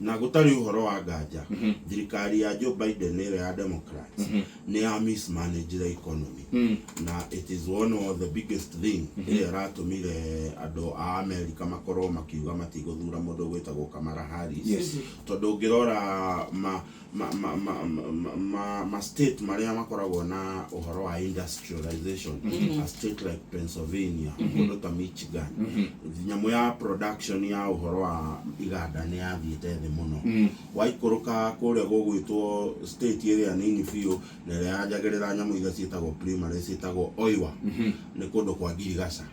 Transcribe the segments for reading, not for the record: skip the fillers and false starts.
na gutari uhoro wa nganja thirikari ya Joe Biden ire ya Democrats ni ya mismanage the economy na it is one of the biggest thing ire ratumire ando a America makorwo makiuga matiguthura mundu gwitagwo Kamala Harris tondu ngirora ma state maria makoragwo na uhoro wa industrialization a state like Pennsylvania mundu ta Michigan nyamu ya production ya uhoro wa iganda ni yathiite thĩ muno waikũrũka kũrĩa gũgwĩtwo state area nini biũ na ĩrĩa yanjagĩrĩra nyamũ iria ciĩtagwo primary ciĩtagwo Iowa nĩ kũndũ kwa Girigaca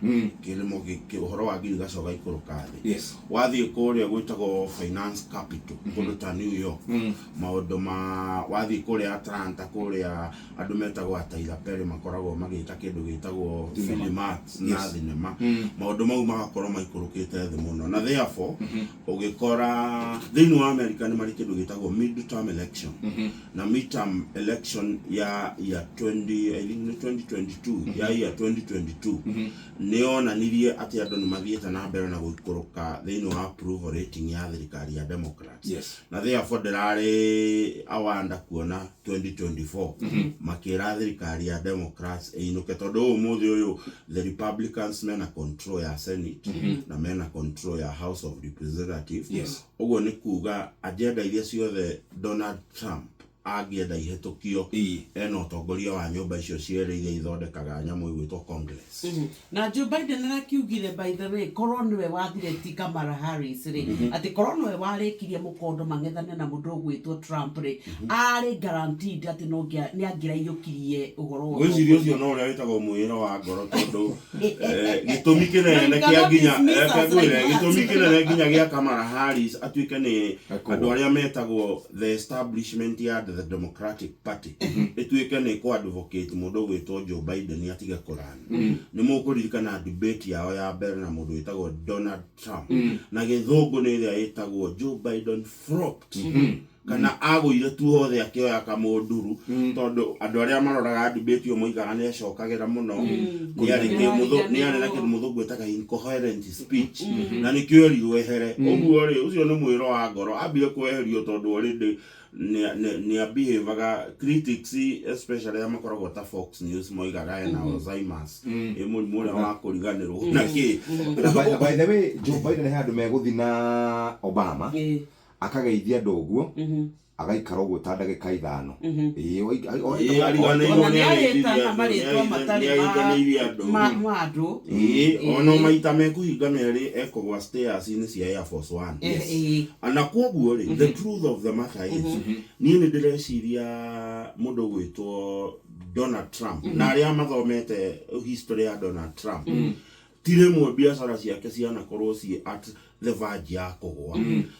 kĩrĩmo ũhoro wa Girigaca ũgaikũrũka thĩ wathiĩ kũrĩa gwĩtagwo finance capital kũndũ ta New York maũndũ ma wathiĩ kũrĩa Atlanta kũrĩa andũ metagwo Tyler Perry makoragwo magĩta kĩndũ gĩtagwo film arts na thinema maũndũ mau magakorwo maikũrũkĩte thĩ muno na therefore ũgĩkora thĩinĩ wa America nĩ marĩ kĩndũ gĩtagwo midterm election na midterm election ya 2022 nĩonanirie atĩ andũ nĩ mathiĩte na mbere na gũikũrũka thĩinĩ wa approval rating ya thirikari ya Democrats na therefore ndĩrarĩ awanda kuona 2024 makĩra thirikari ya Democrats ĩinũke tondũ ũmũthĩ ũyũ the Republicans mena control ya Senate na mena control ya House of Representatives ũguo nĩ kuga agenda iria ciothe Donald Trump agĩenda ihetũkio ena ũtongoria wa nyũmba icio cierĩ iria ithondekaga nyamũ igwĩtwo Congress na Joe Biden arakiugire by the way korwo nĩwe wathire ti Kamala Harris rĩ atĩ korwo nĩwe warĩkirie mũkondo mang'ethane na mũndũ ũgwĩtwo Trump rĩ arĩ guaranteed atĩ nĩ angĩraiyũkirie ũhoro wa gwĩciria ũcio no ũrĩa wĩtagwo mwĩro wa ngoro tondũ gĩtũmi kĩnene kĩa nginya gĩa Kamala Harris atuĩke nĩ andũ arĩa metagwo the establishment ya the Democratic Party ituĩke nĩ ko advocate mũndũ gwĩtwo Joe Biden atige kũrani nĩ mũkũririkana debate yao ya mbere na mũndũ wĩtagwo Donald Trump na gĩthũngũ nĩ ĩrĩa ĩtagwo Joe Biden flopped kana agũire tu hothe akĩoya kamũnduru tondũ andũ arĩa maroraga debate yo moigaga nĩ acokagĩra mũno nĩ arĩ na kĩndũ mũthũngũ etaga incoherent speech na nĩkĩo erirwo ehere ũguo rĩ ũcio nĩ mwĩro wa ngoro ambire kweherio tondũ already ni behavior critics especially amakoragwo ta Fox News moigaga ena Alzheimer's mũrimũ ũrĩa wa kũriganĩrwo na kĩ by the way Joe Biden he andũ megũthi na Obama akageithia andũ ũguo agaikara ũguo ta ndagĩka 5 ono maita mekũhinga merĩ ekũgwa stairs inĩ cia Air Force One ana kwoguo rĩ the truth of the matter is niĩ nĩ ndĩreciria mũndũ gwĩtwo Donald Trump na arĩa mathomete history ya Donald Trump tiremwe biacara ciake cianakorwo ci at the verge ya kũgwa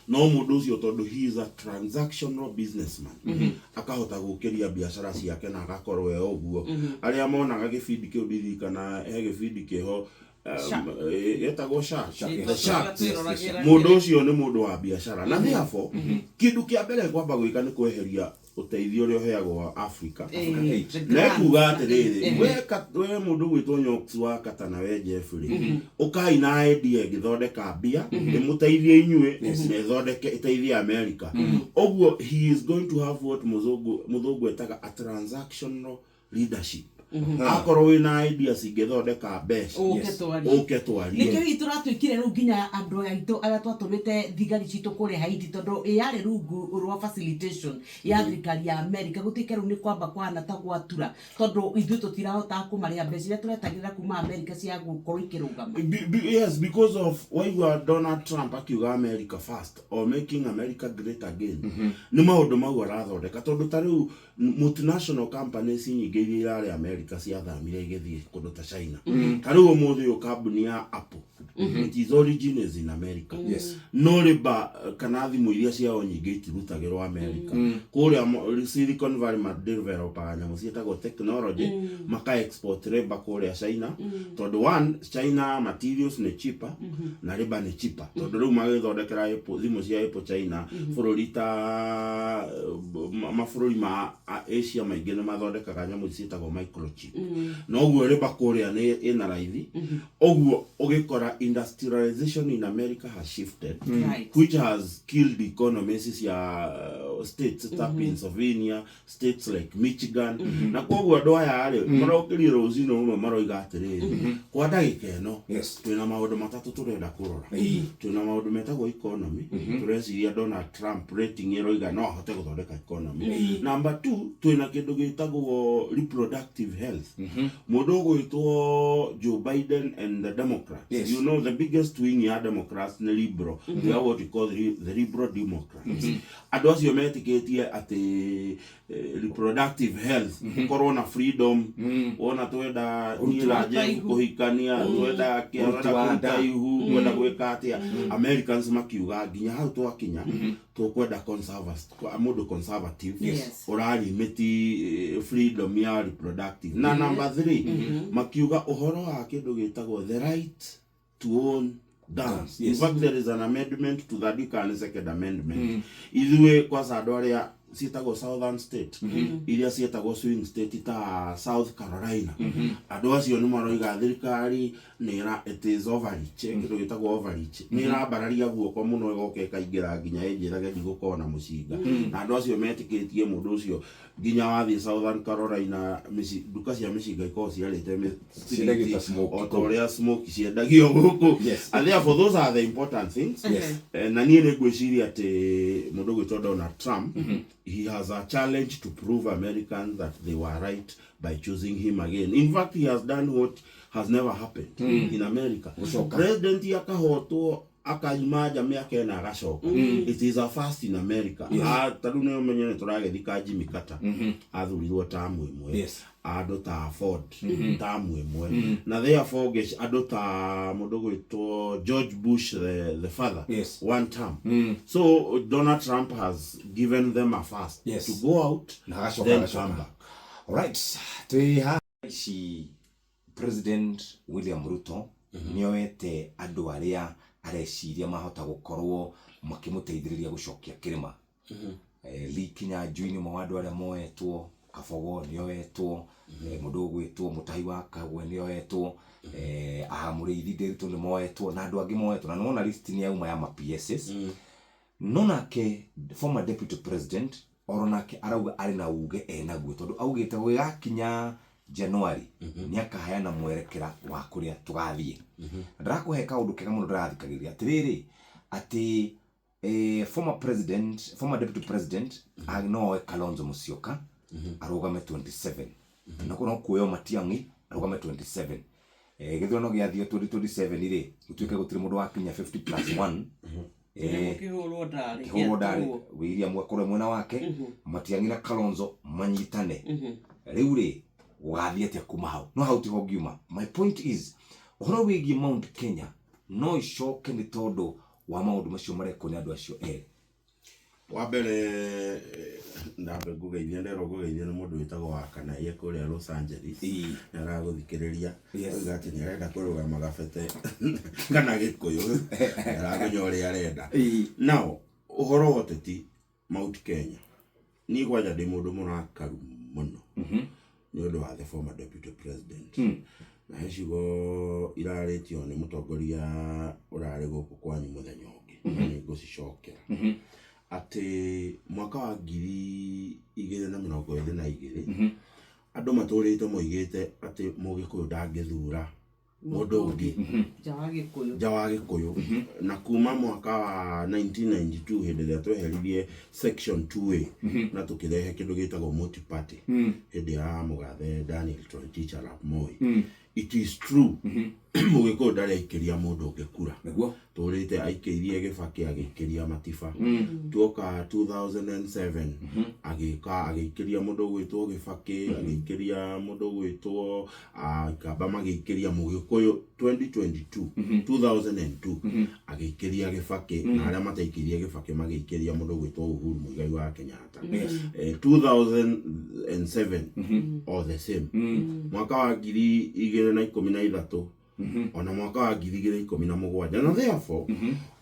no mũndũ ũcio tondũ he is a transactional businessman akahota gũkĩria biacara ciake na agakorwo ũguo arĩa monaga gĩbindi kĩu ndirikana he gĩbindi kĩho yetagwo Shark mũndũ ũcio nĩ mũndũ wa biacara na therefore kĩndũ kĩa mbere kwamba gwĩka nĩ kweheria ũteithio ũrĩa ũheagwo Africa na kuga atĩrĩrĩ we mũndũ gwĩtwo Nyox wa Katana we Jeffrey ũkai na idea gĩthondeka mbia ĩmũteithie inyuĩ na ĩthondeke ĩteithie America ũguo he is going to have what mũthũngũ etaga a transactional leadership akorwo wĩna ideas ingĩthondeka mbeca ũketwarie nĩkĩo itũratwĩkire rĩu nginya andũ aitũ arĩa twatũmĩte thigari citũ kũrĩa Haiti tondũ yarĩ rungu rwa facilitation ya thirikari ya America gũtuĩke rĩu nĩ kwamba kwana ta gwatura tondũ ithuĩ tũtirahota kũmarĩha mbeca iria tũretagĩrĩra kuma America cia gũkorwo ikĩrũgama yes because of why Donald Trump akiuga America first or making America great again nĩ maũndũ mau arathondeka tondũ ta rĩu multinational companies nyingĩ iria irarĩ America ciathamire igĩthiĩ kũndũ ta China tarĩu ũmũthĩ ũyũ kambuni ya Apple its origin is in America no riba kana thimũ iria ciao nyingĩ itirutagĩrwo America kũrĩa Silicon Valley madevelopaga nyamũ ciĩtagwo technology maka export riba kũrĩa China tondũ one China materials nĩ cheaper na riba nĩ cheaper tondũ rĩu magĩthondekera thimũ cia Apple China bũrũri ta mabũrũri ma Asia maingĩ nĩ mathondekaga nyamũ ciĩtagwo microchip cheap no guo riba kuria ni ina raithi oguo ugikora industrialization in America has shifted which has killed economies ya states ta Pennsylvania, states like Michigan na koguo andu aya ari marokiri ruzino uno maroiga atiri kwa ndagika eno twina maundu matatu turenda kurora twina maundu metagwo economy tureciria Donald Trump rating eroiga no ahote guthondeka economy number 2 twina kindu gitagwo reproductive health mundu gwitwo Joe Biden and the Democrats you know the biggest wing ya Democrats ni liberal they are what we call the liberal Democrats andu acio metikitie ati reproductive health corona freedom ona twenda nira je kuhikania twenda kiara ihu twenda gwika atia Americans makiuga nginya hau twakinya tukwenda conservative orali meti freedom ya reproductive na number 3 makiuga uhoro wa kindu gitagwo the right to own guns in fact there is an amendment to the 32nd amendment ithwe kwa sadoria sitago southern state iria sietagwo swing state ta South Carolina andu acio ni maroiga thirikari nira it is overreach kindu gitagwo overreach nira bararia guoko muno igoke kaingira nginya ejirage ndigukona na mucinga na andu acio metikitie mundu ucio nginya wathi Southern Carolina duka cia micinga iko ciarite ciendagio smoke otoria smoke ciendagio guku and therefore those are the important things na nie negwiciria ati mundu gwitwo Donald Trump he has a challenge to prove Americans that they were right by choosing him again. In fact, he has done what has never happened in America. President yakahotwo akaimaja miaka ena agacoka. It is a first in America. Tadu ne menyene turagethika Jimmy Carter athurirwo tamu imwe. Ado ta Ford tamu imwe. Na therefore ado ta mundu gwitwo George Bush the father one term. So Donald Trump has given them a first to go out then come back. All right. She President William Ruto nioete andu aria areciria mahota gukorwo makimuteithiriria gucokia kirima likinya juini mwandu aria moetwo Kabogo nioetwo mundu gwitwo Mutahi wa Kagwe nioetwo ahamurithi Nderitu ni moetwo na andu angi moetwo na nona list ni yauma ya PSS nonake former deputy president oronake arauga ari na uge enaguo tondu augite gwigakinya January ni akahayana mwerekera wa kuria tugathie ndirakuhe kaundu kega muno ndirathikagiria atiriri ati former deputy president agnoe Kalonzo Musyoka arugame 27 na kuno kuyo Matiang'i arugame 27 githono giathio 2027 ri gutuike gutiri mundu wakinya 50+1 kihoro ndari William wakore mwena wake Matiang'i na Kalonzo manyitane riu ri wathie atia kuma hau no how to giuma. My point is ohoro wigi Mount Kenya no icoke ni tondu wa maundu macio mareko ni andu acio wa mbere ndambe ngugeithia ndero ngugeithia ni mundu witagwo wa kana ye kuria Los Angeles na araguthikiriria oiga ati ni arenda kurugama gabete kana gikuyu aragunyoria arenda now uhoro woteti Mount Kenya ni gwaja ndi mundu munakaru muno ni undu wa the former deputy president na hecigo iraretio ni mutongoria urare guku kwanyu muthenya ungi ni ngucicokera ati mwaka wa 2022 andu maturite moigite ati Mugikuyu ndangithura mundu ungi jawa Gikuyu na kuma mwaka wa 1992 hindi ya tweherithie section 2A na tukirehe kindu gitagwo multi party hindi ya Mugathe Daniel Toroitich arap Moi. It is true Mugikuyu ndari aikiria mundu ungikura niguo turite aikirie Gibaki agikiria Matiba tuoka 2007 agikiria mundu gwitwo Gibaki agikiria mundu gwitwo Kaba magikiria Mugikuyu 2002 agikiria Gibaki na aria mataikirie Gibaki magikiria mundu gwitwo Uhuru Muigai wa Kenyatta 2007 all the same mwaka wa 2013 ona mwaka wa 2017 na therefore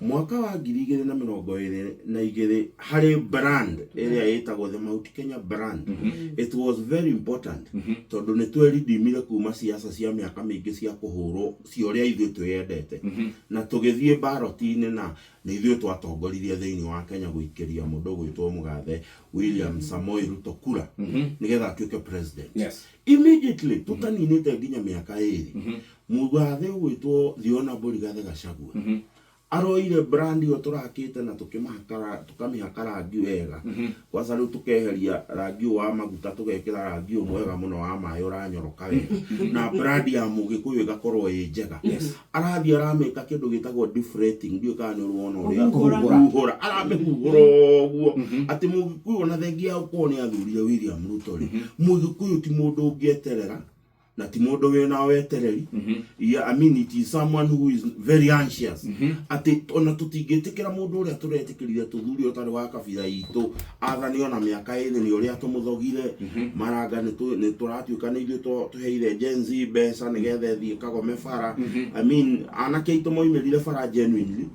mwaka wa 2022 harĩ brand ĩrĩa ĩtagwo the Mount Kenya brand it was very important tondũ nĩ tweridimire kuma siasa cia mĩaka mĩingĩ cia kũhũrwo cia ũrĩa ithuĩ twendete na tũgĩthiĩ ballot-inĩ na nĩ ithuĩ twatongoririe thĩinĩ wa Kenya gũikĩria mũndũ gwĩtwo Mũgathe William Samoei Ruto kura nĩgetha atuĩke president. Immediately tũtaninĩte nginya mĩaka ĩrĩ Mũgathe gwĩtwo The Honorable Rigathi Gachagua aroire brand yo turakite na tukamĩhaka rangi wega kwaca rĩu tukeheria rangi wa maguta tugekĩra rangi mwega mũno wa maĩ ũranyoroka wega na brand ya Mũgĩkũyũ ĩgakorwo ĩ njega. Arathia aramĩka kĩndũ gĩtagwo deflating ndio kana nĩ ũruona ũrĩa kũhũra aramĩhũra ũguo atĩ Mũgĩkũyũ ona thengia ũkorwo nĩ athurire William Ruto rĩ Mũgĩkũyũ ti mũndũ ũngĩeterera na ti mũndũ wĩna wetereri. I mean it is someone who is very anxious ati ona tutingĩtĩkĩra mũndũ ũrĩa tũretĩkĩrire tũthuri ũtarĩ wa kabira itũ athani ona mĩaka ĩrĩ nĩ ũrĩa tũmũthogire maranga nĩ tũratuĩka nĩ ithuĩ tũheire Gen Z mbeca nĩgetha thiĩ kagome bara. I mean anake aitũ moimĩrire bara genuinely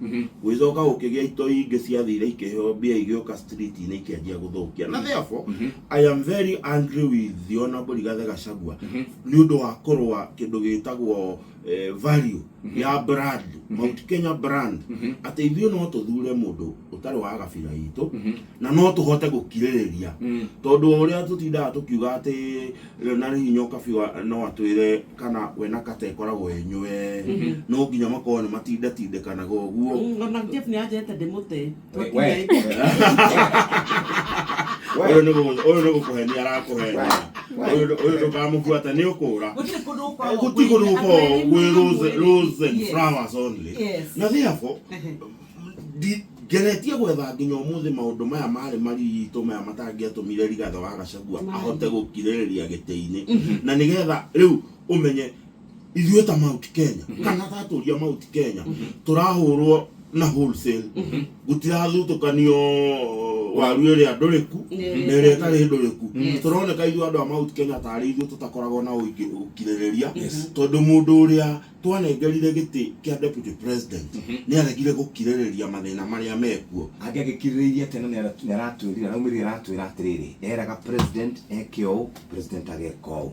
gwĩcoka gũkĩgĩa itoi ingĩ ciathire ikĩheo mbia igĩũka street-inĩ ikĩanjia gũthũkia na therefore I am very angry with the Honorable Rigathi Gachagua nĩ ũndũ wa kũrũa kĩndũ gĩtagwo value ya brand Mount Kenya brand atĩ ithuĩ no tũthure mũndũ ũtarĩ wa gabira itũ na no tũhote gũkirĩrĩria tondũ ũrĩa tũtindaga tũkiuga atĩ na hinya ũkabiwa no atwĩre kana we na kata ĩkoragwo ĩnyue no nginya makorwo nĩ matindekanaga ũguo ona Jeff nĩ anjete ndĩmũte ũyũ nĩ gũkũhenia arakũhenia ũyũ ndũkamũbuata nĩ ũkũra gũtigũrũko gwĩ rose and flowers only. Na therefore geretie gwetha nginya ũmũthĩ maũndũ maya marĩ maritũ maya matangĩatũmire Rigathi wa Gachagua ahote gũkirĩrĩria gĩtĩ-inĩ na nĩgetha rĩu ũmenye ithuĩ ta Mount Kenya kana tatũria Mount Kenya tũrahũrwo na wholesale gũtirathutũkanio waru ĩrĩa ndũrĩku na ĩrĩa ĩtarĩ ndũrĩku tũroneka ithuĩ andũ a Mount Kenya tarĩ ithuĩ tũtakoragwo na ũkirĩrĩria tondũ mũndũ ũrĩa twanengerire gĩtĩ kĩa deputy president nĩ aregire gũkirĩrĩria mathĩna marĩa mekuo angĩagĩkirĩrĩirie tena nĩ aratwĩrire raumĩrĩra aratwĩra atĩrĩrĩ eraga president eke ũũ president ageka ũũ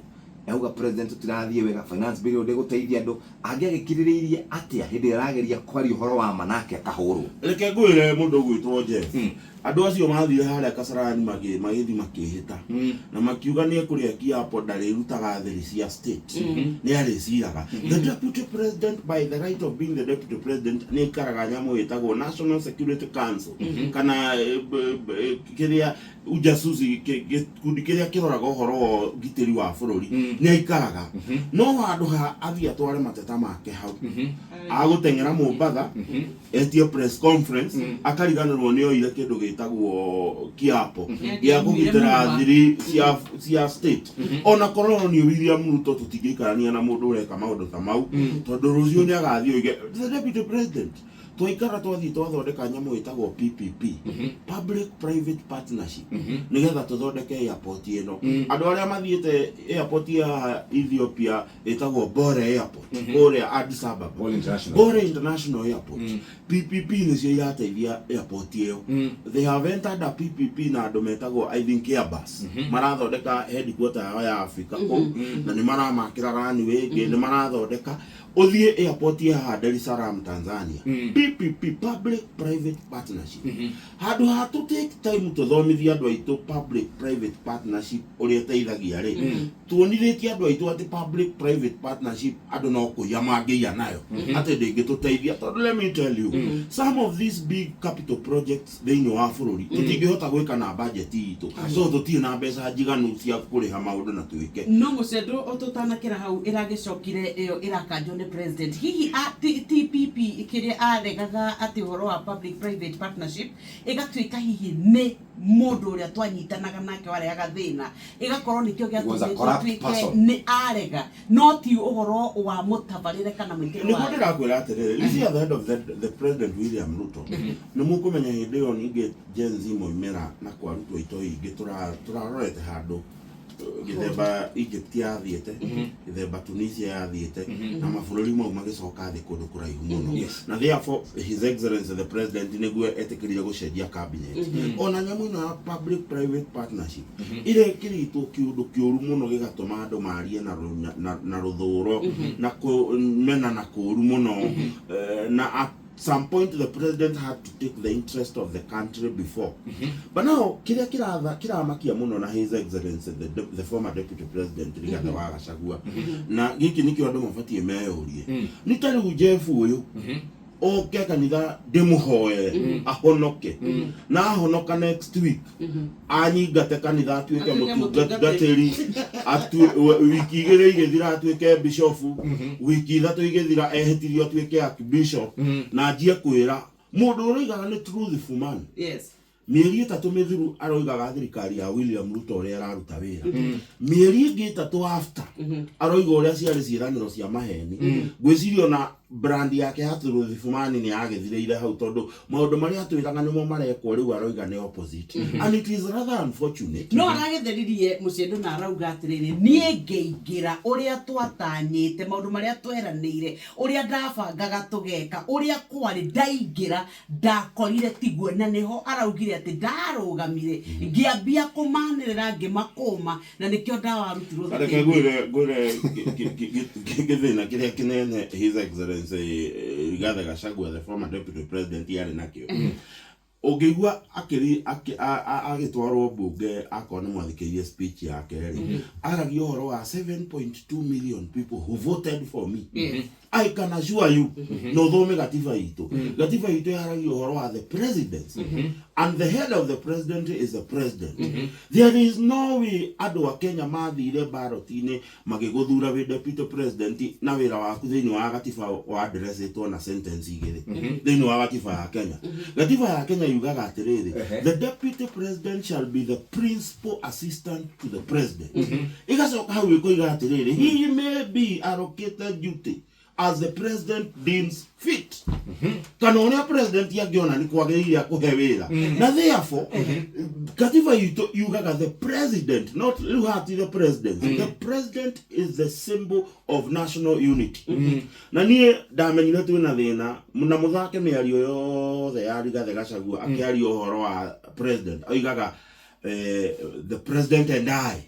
auga president tũtirathiĩ wega finance bill ndĩgũteithia andũ angĩagĩkirĩrĩirie atĩa hĩndĩ arageria kwaria ũhoro wa manake akahũrwo. Reke ngwĩre mũndũ gwĩtwo Jeff andũ acio mathire harĩa Kasarani magĩthi makĩhĩta na makiuga nĩ kũrĩa kiapo ndarĩrutaga thiri cia state nĩ arĩciraga the deputy president by the right of being the deputy president nĩ ikaraga nyamũ ĩtagwo National Security Council kana kĩrĩa ujasusi gĩkundi kĩrĩa kĩroraga ũhoro wa ũgitĩri wa bũrũri nĩ ikaraga no handũ ha athia tware mateta make hau agũteng'era Mombatha etie press conference akariganĩrwo nĩ oire kĩndũ gĩtagwo kiapo gĩa kũgitĩra thiri cia state ona korwo nĩ William Ruto tũtingĩikarania na mũndũ ũreka maũndũ ta mau tondũ rũciũ nĩ agathiĩ oige the deputy president twaikara twathiĩ twathondeka nyamũ ĩtagwo PPP public private partnership nĩgetha tũthondeke airport ĩno andũ arĩa mathiĩte airport ya Ethiopia ĩtagwo Bore airport Bore Addis Ababa Bore International Airport PPP nĩcio irateithia airport ĩyo they have entered a PPP na andũ metagwo I think Airbus marathondeka headquarter yao ya Africa na nĩ maramakĩra runway nĩ marathondeka uthie airport ya Dar es Salaam Tanzania PPP public private partnership handu ha to take time tuthomithia andu aitu public private partnership uri teithagia ri tuonithĩtie andu aitu ati public private partnership andu no kuya mangĩia nayo ati ndĩngĩtũteithia tondu let me tell you some of these big capital projects thĩinĩ wa bũrũri tũtingĩhota gwĩka na budget itũ so tũtirĩ na mbeca njiganu cia kũrĩha maũndũ na twĩke no mũcendo ũtũtanakĩra hau ĩragĩcokire ĩyo ĩrakanjwo nĩ president hihi TPP ikiria aregaga ati horo wa public private partnership igatuika hihi ni mundu uria twanyitanaga nake wareaga thina igakorwo nikio gĩatũmĩte ni arega no ti uhoro wa mutabarire kana mwĩkĩro wa nĩ ndĩrakwĩra atĩrĩrĩ this is the head of the president William Ruto nĩ mũkũmenya hĩndĩ ĩyo ningĩ Gen Z moimĩra na kwarutwo ito ingĩ tũrarorete handũ githemba Egypt yathiete githemba Tunisia yathiete na mabũrũri mau magicoka thĩ kũndũ kũraihu mũno na therefore his excellency the president nĩguo etĩkĩrire gũcenjia cabinet ona nyamũ ĩno ya public private partnership irekĩrĩtwo kĩũndũ kĩũru mũno gĩgatũma andũ marie na rũthũũro na kũmena na kũũru mũno na at some point the president had to take the interest of the country before but now kiramakia muno na his excellency the former deputy president Rigathi wa Gachagua na giki nikio andu mabatie meyurie ni tari Jeff uyu oke kanitha ndimuhoe ahonoke na ahonoka next week anyingate kanitha atuike mutungatĩri wiki igĩrĩ igĩthira atuike bishop wiki ithatũ igĩthira ehĩtirio atuike archbishop na njie kwĩra mũndũ ũroigaga nĩ truthful man mieri 3 mithiru aroigaga thirikari ya William Ruto ũrĩa araruta wĩra mieri ĩngĩ 3 after aroiga ũrĩa ciarĩ ciĩranĩro cia maheni gwĩcirio na brand yake ya truthful man ni agĩthireire hau tondũ maũndũ marĩa atwĩraga nĩmo marekwo rĩu aroiga nĩ opposite and it is rather unfortunate no aragetheririe mũcĩndũ na arauga atĩrĩrĩ niĩ ngĩingĩra ũrĩa twatanyĩte maũndũ marĩa tweranĩire ũrĩa ndabangaga tũgeka ũrĩa kwarĩ ndaingĩra ndakorire tiguo na nĩho araugire atĩ ndarũgamire ngĩambia kũmanĩrĩra ngĩmakũma na nĩkĩo ndawarutirwo ngwĩre gĩthĩna kĩrĩa kĩnene his excellency Rigathi Gachagua the former deputy president yarĩ nakĩo ũngĩigua agĩtwarwo mbunge akona mwathikĩrie speech yake aragia ũhoro wa 7.2 million people who voted for me I can assure you no thome gatiba itũ yaragia ũhoro wa the president and the head of the president is the president there is no way andũ a Kenya mathire ballot-inĩ magĩgũthura wĩ deputy president na wĩra waku thĩinĩ wa gatiba wa addressĩtwo na sentence igĩrĩ thĩinĩ wa gatiba ya Kenya yugaga atĩrĩrĩ the deputy president shall be the principal assistant to the president igacoka hau ĩkoiga atĩrĩrĩ he may be allocated duty as the president deems fit kana ũrĩa president yangiona nĩ kwagĩrĩire akũhe wĩra na therefore katiba itũ yugaga the president not Ruhati the president the president is the symbol of national unity na niĩ ndamenyire twĩna thĩna na mũthake mĩario yothe ya Rigathi Gachagua akĩaria ũhoro wa president oigaga the president and I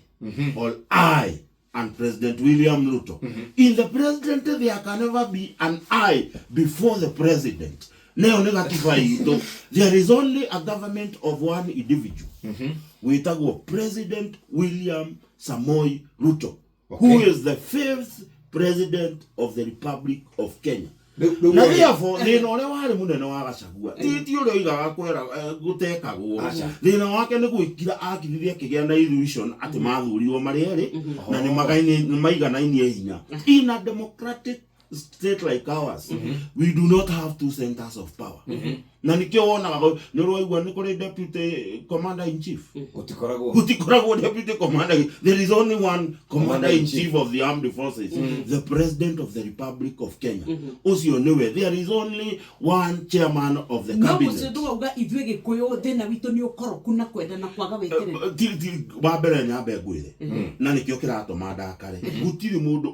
or I and President William Ruto. In the president, there can never be an I before the president. There is only a government of one individual. We talk about President William Samoei Ruto, who is the 5th president of the Republic of Kenya. Na therefore thĩna ũrĩa warĩ mũnene wa Gachagua ti ũrĩa oigaga kwera gũtekagwo thĩna wake nĩ gwĩkira akithirie kĩgĩa na illusion atĩ mathurirwo marĩ erĩ na nĩ maiganainie hinya in a democratic state like ours we do not have two centers of power na nikio wonaga nĩ rũigua nĩ kũrĩ deputy commander in chief gutikoragwo deputy commander there is only one commander in chief of the armed forces the president of the Republic of Kenya ucio niwe there is only one chairman of the cabinet no mũcĩndũ auga ithuĩ Gĩkũyũ thĩna witũ nĩ ũkoroku na kwenda na kwaga wĩkĩrĩria wa mbere nyambe ngwĩre na nikio kĩratũma ndakare gũtirĩ mũndũ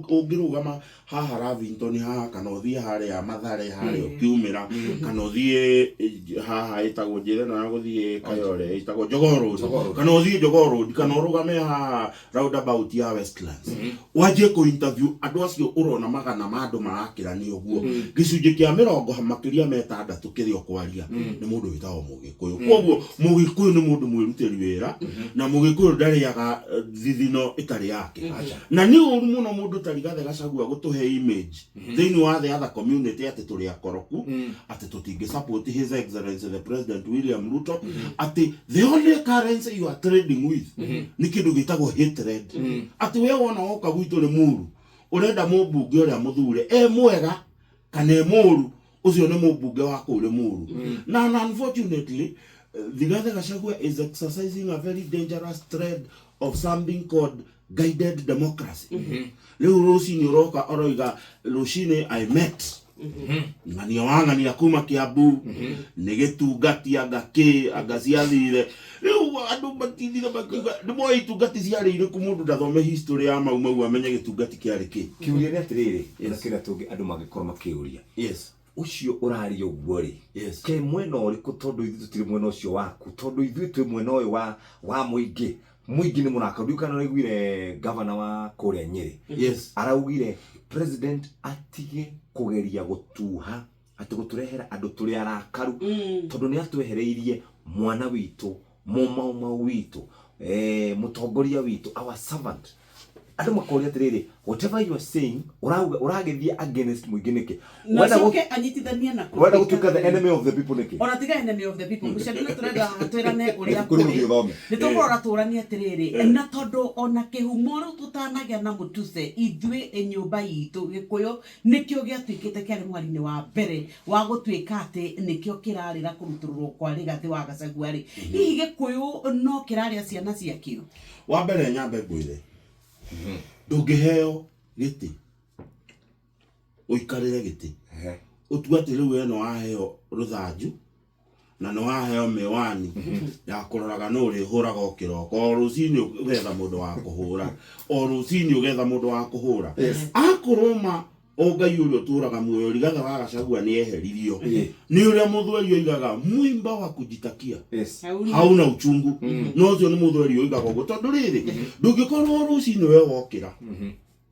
ũngĩrũgama haha Lavington haha kana ũthiĩ harĩa Mathare harĩa ũkiumĩra kana ũthiĩ haha ĩtagwo njĩra na gũthiĩ Kayole ĩtagwo Jogoo Road kana ũthiĩ Jogoo Road kana ũrũgame haha roundabout ya Westlands wanjie kũ interview andũ acio ũrona magana ma andũ marakĩrania ũguo gĩcunjĩ kĩa 40 makĩria me 6 kĩrĩa kwaria nĩ mũndũ wĩtagwo Mũgĩkũyũ koguo Mũgĩkũyũ nĩ mũndũ mwĩrutĩri wĩra na Mũgĩkũyũ ndarĩaga thithino ĩtarĩ yake na nĩ ũru mũno mũndũ ta Rigathi Gachagua gũtũhe image thĩinĩ wa the other community atĩ tũrĩ akoroku atĩ tũtingĩ support his excellency the president William Ruto ati the only currency you are trading with ni kindu gitagwo hatred ati we wona woka gwitũ nĩ mũru urenda mũmbunge ũrĩa mũthure mwega kana mũru ucio nĩ mũmbunge wako ũrĩ mũru na unfortunately Rigathi Gachagua is exercising a very dangerous thread of something called guided democracy leo rũcinĩ ũroka oroiga rũcinĩ I met ng'ania wang'ania kuma Kiambu nĩ gĩtungatia ngakĩ agaciathire rĩu andu matindira bakiuga ndimo itungati ciarĩ irĩkũ mũndũ ndathome history ya mau amenye gĩtungati kĩarĩ kĩ. Kiuria nĩ atĩrĩrĩ, na kĩrĩa tũngĩ andũ mangĩkorwo makĩũria. Yes. Ucio ũrari ũguo rĩ. Yes. Ke mwena ũrĩkũ tondũ ithuĩ tũtirĩ mwena ũcio waku, tondũ ithuĩ twĩ mwena ũyũ wa mũingĩ. Mũingĩ nĩ mũrakaru kana nĩguire governor wa kũrĩa Nyeri. Yes. Araugire president atige kũgeria gũtuha atĩ gũtũrehera andũ tũrĩ arakaru tondũ nĩ atwehereirie mwana witũ, mũmauma witũ, mũtongoria witũ, our servant. Andũ makoria atĩrĩrĩ, whatever you are saying, ũragethia against mũingĩ nĩkĩ? Nacoke anyitithania na kũ. Wenda gũtuĩka the enemy of the people nĩkĩ? Ona tiga enemy of the people. Mũcadũna tũrenda twĩrane ũrĩa kũrĩ. Nĩ tũkũrora tũrania atĩrĩrĩ, na tondũ ona kĩhumo rĩu tũtanagĩa na mũtuse ithuĩ nyũmba itũ Gĩkũyũ nĩkĩo gĩatuĩkĩte kĩarĩ mwari-inĩ wa mbere wa gũtuĩka atĩ nĩkĩo kĩrarĩra kũrutũrũrwo kwa Rigathĩ wa Gachagua rĩ. Hihi Gĩkũyũ no kĩrarĩa ciana ciakĩo? Wa mbere nyambe ngwĩre ndũngĩheo gĩtĩ ũikarĩre gĩtĩ ũtua atĩ rĩu eno waheo rũthanju na nĩ waheo mĩwani ya kũroraga no ũrĩhũraga o kĩroko, o rũcinĩ ũgetha mũndũ wa kũhũra, o rũcinĩ ũgetha mũndũ wa kũhũra. Akũrũma o Ngai ũrĩa ũtũraga muoyo, Rigathĩ wa Gachagua nĩ eheririo. Nĩ ũrĩa mũthweri oigaga mwimba wa kujitakia hauna uchungu. No ũcio nĩ mũthweri oigaga ũguo tondũ rĩrĩ ndũngĩkorwo rũcinĩ we wokĩra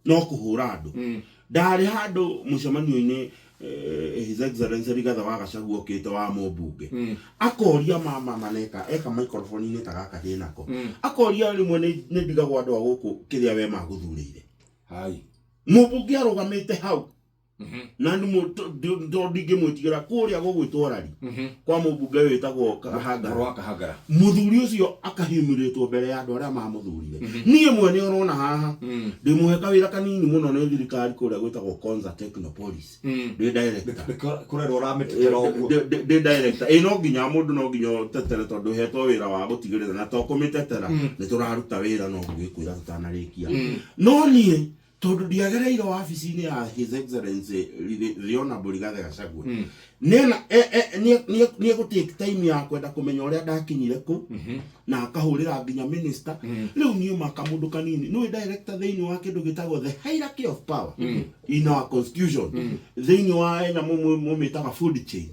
no kũhũra andũ. Ndarĩ handũ mũcemanio-inĩ His Excellency Rigathĩ wa Gachagua okĩte wa mũmbunge akoria mama maneka eka microphone-inĩ ta gaka ndĩnako akoria rĩmwe nĩ ndigagwo andũ a gũkũ kĩrĩa we magũthurĩire. Mũmbunge arũgamĩte hau na ndingĩmwĩtigĩra kũrĩa gũgwĩtwo Rari kwa mũmbunge wĩtagwo Kahangara. Mũthuri ũcio akahimĩrĩtwo mbere ya andũ arĩa mamũthurire. Niĩ mwene ũrona haha ndĩmũhe kawĩra kanini mũno nĩ thirikari kũrĩa gwĩtagwo Konza Technopolis. Ndĩ director. Kũrerwo ũramĩtetera ũguo. Ndĩ director. No nginya mũndũ no nginya ũtetere tondũ hetwo wĩra wa gũtigĩrĩra na to kũmĩtetera nĩ tũraruta wĩra no ngũgĩkwĩra tũtanarĩkia. No niĩ tondũ ndiagereire wabici-inĩ ya His Excellency the Honorable Rigathĩ Gachagua nĩ egũtake time ya kwenda kũmenya ũrĩa ndakinyire kũ na akahũrĩra nginya minister. Rĩu niĩ maka mũndũ kanini nĩwe director thĩinĩ wa kĩndũ gĩtagwo the hierarchy of power in our constitution thĩinĩ wa mũmĩtaga food chain.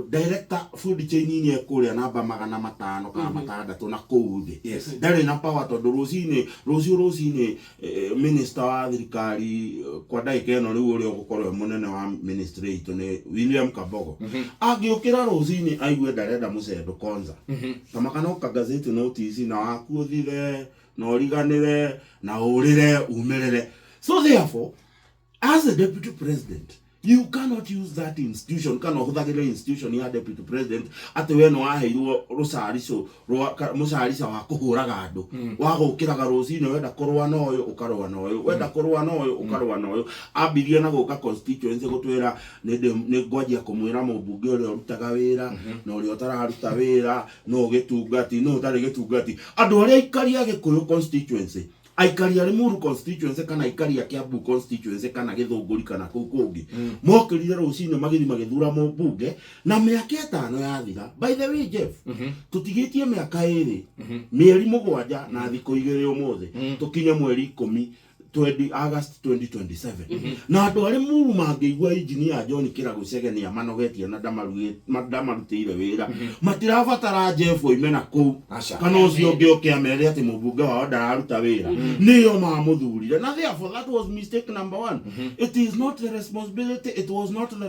Director food chain nĩ ekũrĩa namba 500 kana 6 na kũu thĩ ndarĩ na power tondũ rũciũ minister wa thirikari kwa ndagĩka ĩno rĩu ũrĩa ũgũkorwo mũnene wa ministry itũ nĩ William Kabogo angĩũkĩra rũcinĩ aigue ndarenda mũcendo Konza kama kana ũkagazeti notice na waku ũthire na ũriganĩre na ũrĩre umĩrĩre. So therefore as a deputy president you cannot use that institution kana ũhũthagĩre institution ya deputy president atĩ we no waheirwo mũcarica wa kũhũraga andũ wa gũkĩraga rũcinĩ wenda kũrũa na ũyũ ũkarũa na ũyũ wenda kũrũa na ũyũ ũkarũa na ũyũ. Ambirie na gũka constituency gũtwĩra nĩ ngwanjia kũmwĩra mũmbunge ũrĩa ũrutaga wĩra na ũrĩa ũtararuta wĩra no gĩtungati no ũtarĩ gĩtungati. Andũ arĩa aikaria Gĩkũyũ constituency aikaria Limuru constituency kana aikaria Kiambu constituency kana Gĩthũngũri kana kũu kũngĩ mokĩrire rũcinĩ magĩthura mũmbunge na mĩaka 5 yathira. By the way Jeff tũtigĩtie mĩaka 2 mĩeri 7 na thikũ 2 ũmũthĩ tũkinye mweri 10 August 2027 na andũ arĩ Muru mangĩigua engineer John Kĩragũ Chege manogetie na ndamarutĩire wĩra matirabatara Jeff oime na kũu kana ũcio ũngĩ ũkĩamere atĩ mũmbunge wao ndararuta wĩra nĩyo mamũthurire. Na therefore that was mistake number 1. It was not the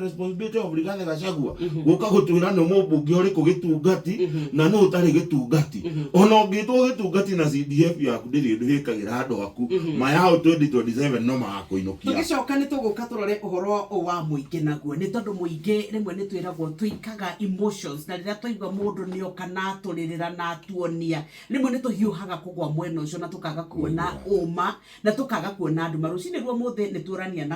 responsibility of Rigathĩ Gachagua gũka gũtwĩra nĩ mũmbunge ũrĩkũ gĩtungati na nĩ ũtarĩ gĩtungati. Ona ũngĩtwo gĩtungati na CDF yaku ndĩrĩ ndĩhĩkagĩra andũ aku mayao 2027 no magakũinũkia. Tũgĩcoka nĩ tũgũka tũrore ũhoro wa mũingĩ naguo nĩ tondũ mũingĩ rĩmwe nĩ twĩragwo tũikaga emotions na rĩrĩa twaigua mũndũ nĩoka na tũrĩrĩra na tuonia rĩmwe nĩ tũhiũhaga kũgwa mwena ũcio na tũkaga kuona ũma na tũkaga kuona nduma. Rũcinĩ rwa mũthĩ nĩ tuorania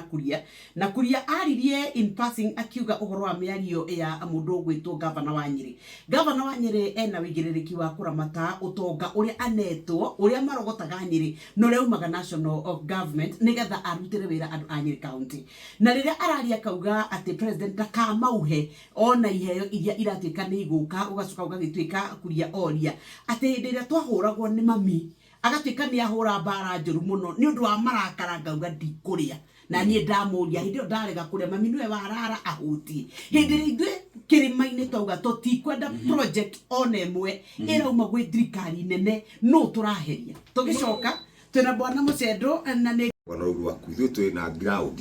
na Kuria aririe in passing akiuga ũhoro wa mĩario ya mũndũ ũgwĩtwo Governor wa Nyeri. Governor wa Nyeri ena wĩigĩrĩrĩki wa kũramata ũtonga ũrĩa anetwo ũrĩa marogotaga Nyeri no rĩumaga National government nigetha arutire wira andu a Nyeri County na riria araria kauga ati president ndakamauhe ona iheo iria iratuika ni iguka ugacoka ugagituika kuria oria ati hindi iria twahuragwo ni mami agatuika ni ahura mbara njuru muno ni undu wa marakara ngauga ndikuria na nie ndamuria hindi io ndarega kuria mami niwe warara ahuti hindi ringi kirima-ini twauga tutikwenda project ona imwe irauma gwi thirikari nene no turaheria tugicoka twina bwana Mucendo na ni wana ugu waku ithu twina ground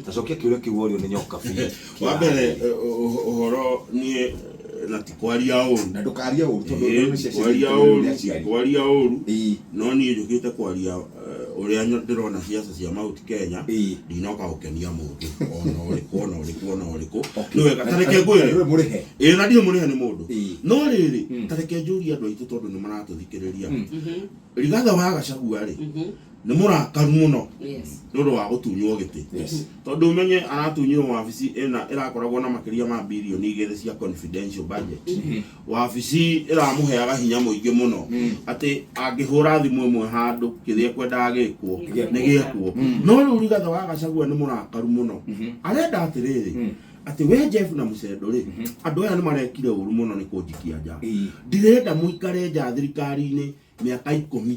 tacokia kiuria kiworio ni nyoka biũ wa mbere uhoro nie na tikwaria uru na ndukaria uru tondu kwaria uru no nie njukite kwaria uria ndirona siasa cia Mount Kenya ndinoka gukenia mundu ona uriku niwe gatareke ngwire niwe murihe na ndio murihe ni mundu no riri tareke njuri andu aitu tondu ni maratuthikiria Rigathi wa Gachagua ri ni murakaru muno nundu wa gutunywo giti tondu menye aratunywo wabici ina irakoragwo na makiria ma bilioni igere cia confidential budget wabici iramuheaga hinya muingi muno ati angihura thimu imwe handu kiria kwenda agikwo ni giekwo no riu Rigathi wa Gachagua ni murakaru muno arenda atiriri ati we Jeff na Mucendo ri andu aya ni marekire uru muno ni kunjikia nja ndirenda muikare nja thirikari-ini miaka 10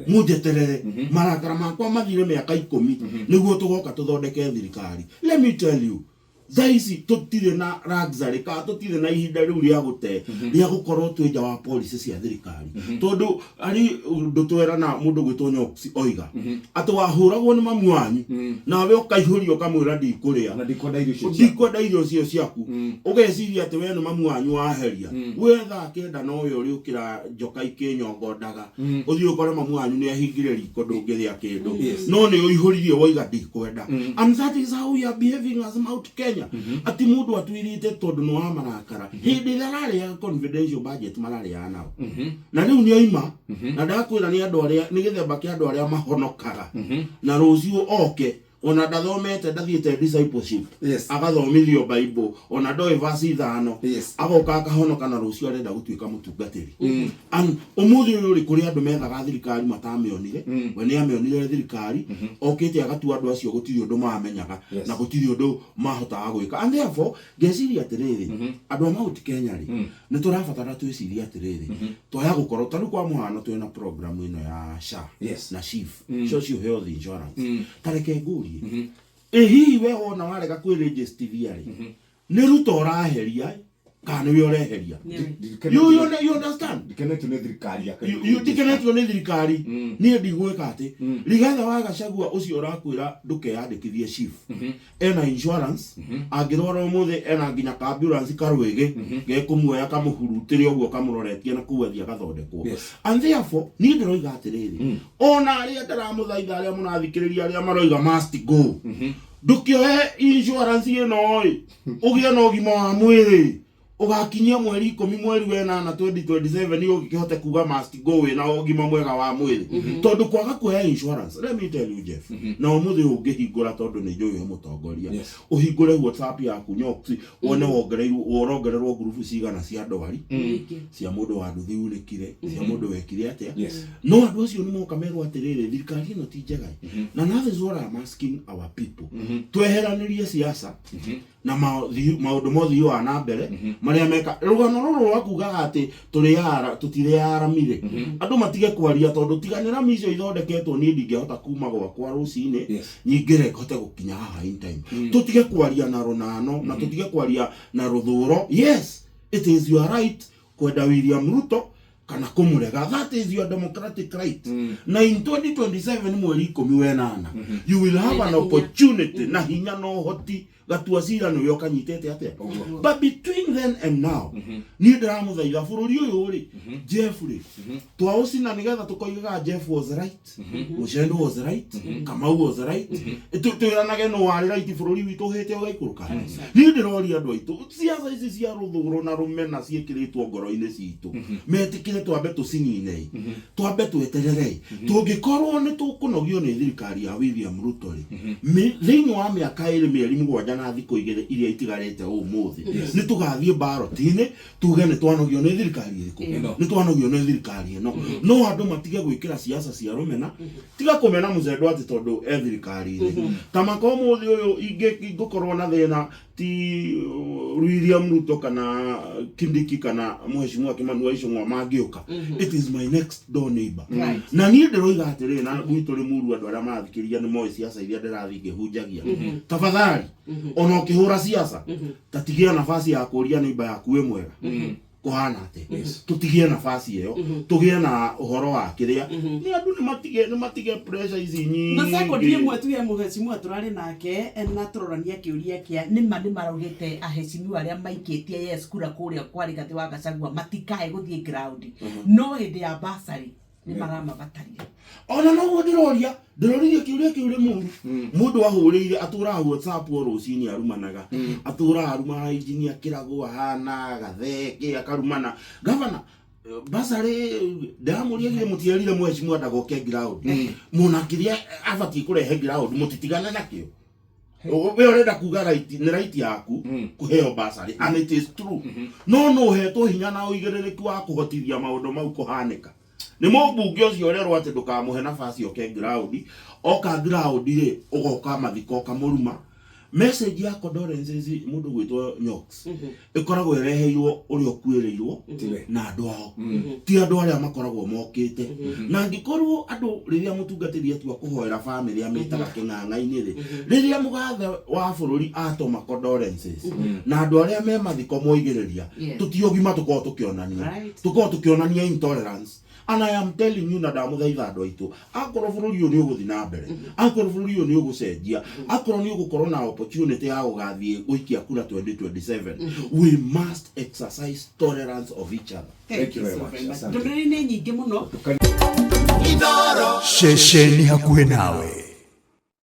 mujeterere marakara makwa mathire miaka 10 niguo tugoka tuthondeke thirikari. Let me tell you, zaisi tutire na luxury ka tutire na ihinda riu ria gute ria gukorwo twinja wa policy cia thirikari tondu ari ndutwera na mundu gwitwo Nyoksi oiga ati wahuragwo ni mamu wanyu na we ukaihurio kamwira ndikuria na ndikwenda irio cio ciaku ugeciria ati we ni mamu wanyu waheria we tha kenda no yo ri ukira njoka ikinyongondaga uthii ukore mamu wanyu ni ahingire riko ndungithia kindu no ni uihuririe woiga ndikwenda and that is how we are behaving as Mount Kenya. Ati mundu atwirite tondu no amarakara hindi tharari ya confidential budget marari ya nao na riu ni oima na ndakwira ni andu aria ni githemba kia andu aria mahonokaga na rucio oke ona ndathomete ndathiite discipleship agathomithio Bible ona ndoi verse 5 agoka akahonoka na rucio arenda gutuika mutungatiri and umuthi uyu ri kuri andu methaga thirikari matamionire we ni amionire thirikari okite agatua andu acio gutiri undu mamenyaga na gutiri undu mahotaga gwika and therefore ngeciria atiriri andu a Mount Kenya ri ni turabatara twiciria atiriri twaya gukorwo tari kwa muhano twina program ino ya SHA na SHIF Social Health Insurance tareke nguri hihi we ona warega kwi register ri ni ruto uraheria kana we ureheria you understand dikenetwo ni thirikari you dikenetwo ni thirikari ni ndigwika ati Rigathi wa Gachagua ucio urakwira ndukeyandikithie SHIF ena insurance angirora umuthi ena nginya ambulance karwege gekumuoya kamuhurutire uguo kamuroretie na kuwethia gathondekwo and therefore ni ndiroiga atiriri ona aria ndaramuthaitha aria munathikiriria aria maroiga must go ndukioe insurance ino ugie na ugima wa mwiri ugakinyia mweri 10 mweri wena na 2027 ni ugikihote kuga must go we na ugima mwega wa mwiri tondu kwaga kuhe insurance. Let me tell you Jeff na umuthi ungihingura tondu ni njui mutongoria uhingure WhatsApp yaku Nyoksi one worongererwo group cigana cia ndwari cia mundu wa nduthi urikire cia mundu wekire atia no andu acio ni moka merwo atiriri thirikari no ti njega na that is what I'm asking our people tweheranirie siasa na maundu mothi yo ana mbere maria meka rugano ruru wakugaga ati tutirearamire andu matige kwaria tondu tiganira micio ithondeketwo ni ndingehota kuma gwakwa rucini nyingire hote gukinya haha in time tutige kwaria na runano na tutige kwaria na ruthuro. Yes, it is your right kwenda William Ruto kana kumurega, that is your democratic right na in 2027 mweri 18 you will have an opportunity na hinya no hoti gatua cira no yokanyitete atia but between then and now ni ndiramuthaitha bururi uyu ri Jeff ri twausina nigetha tukoigaga Jeff was right Mucendo was right Kamau was right tuiranage no wari right bururi witu hete ugaikuruka ni ndirori andu aitu ciaca ici cia ruthuro na rumena ciekiritwo ngoro-ini citu metikire twambe tucinine twambe tweterere tungikorwo ni tukunogio ni thirikari ya William Ruto ri thiini wa miaka 2 mieri 7 na thikũ igĩrĩ iria itigarĩte ũmũthĩ nĩ tũgathiĩ ballot-inĩ tuge nĩ twanogio nĩ thirikari ĩrĩkũ, nĩ twanogio nĩ thirikari ĩno. No andũ matige gwĩkĩra siasa cia rũmena, tiga kũmena mũcendo atĩ tondũ e thirikari-inĩ. Ta makao mũthĩ ũyũ ingĩkorwo na thĩna ti William Ruto kana Kindiki kana Mheshimiwa Kimani wa Ichung'wa mangĩũka, it is my next door neighbor. Na niĩ ndĩroiga atĩrĩ, na gwitũ Limuru andũ arĩa mathikĩrĩria nĩ moĩ siasa iria ndĩrathiĩ ngĩhunjagia. Tafadhali ona ũkĩhũra siasa ta tigia nafasi ya kũria neighbor yaku wĩ mwega kuhana atĩ, tutigie nafasi ĩyo, tũgĩe na ũhoro wa kĩrĩa nĩ andũ nĩ matige pressure ici nyingĩ. Na sako ndiye mwetu ya Mheshimiwa turarĩ nake na tũrorania kĩũria kĩa nĩ maraugĩte aheshimiwa arĩa maikĩtie yes kura kũrĩa kwarĩ Gathĩ wa Gachagua matikae gũthiĩ ground, no hĩndĩ ya basari nĩ maramabataria. Ona no ndĩroria kĩũria kĩu Limuru, mũndũ ahũrĩire atũraga WhatsApp rũcinĩ arumanaga, atũraga arumana engineer Kĩragũ ahana Gatheke akarumana gavana basari ndamũrĩagire mũtiarire Mheshimiwa ndagoke ground, mũna kĩrĩa abatiĩ kũrehe ground mũtitigane nakĩo. We urenda kuga nĩ right yaku kũheo basari, and it is true. No hetwo hinya na ũigĩrĩrĩki wa kũhotithia maũndũ mau kũhanĩka. Nĩ mũmbunge ũcio ũrerwo atĩ ndũkamũhe nafasi oke ground, oka ground rĩ ũgoka mathiko kamũruma. Message ya condolences mũndũ gwĩtwo Nyox ĩkoragwo ĩreheirwo ũrĩa ũkuĩrĩirwo na andũ ao, ti andũ arĩa makoragwo mokĩte. Na angĩkorwo andũ rĩrĩa mũtungatĩri atua kũhoera family amĩtaga kĩng'ang'a-inĩ rĩ, rĩrĩa mũgathe wa bũrũri atoma condolences na andũ arĩa me mathiko moigĩrĩria, tũtiũgima tũkorwo tũkĩonania intolerance. And I am telling you na ndamũthaitha andũ aitũ, akorwo bũrũri ũyũ nĩ ũgũthiĩ na mbere, akorwo bũrũri ũyũ nĩ ũgũcenjia, akorwo nĩ ũgũkorwo na opportunity ya gũgathiĩ gũikia kura 2027, we must exercise tolerance of each other. Thank you very much. Ndũmĩrĩri nĩ nyingĩ mũno. Shesheni hakuhĩ nawe.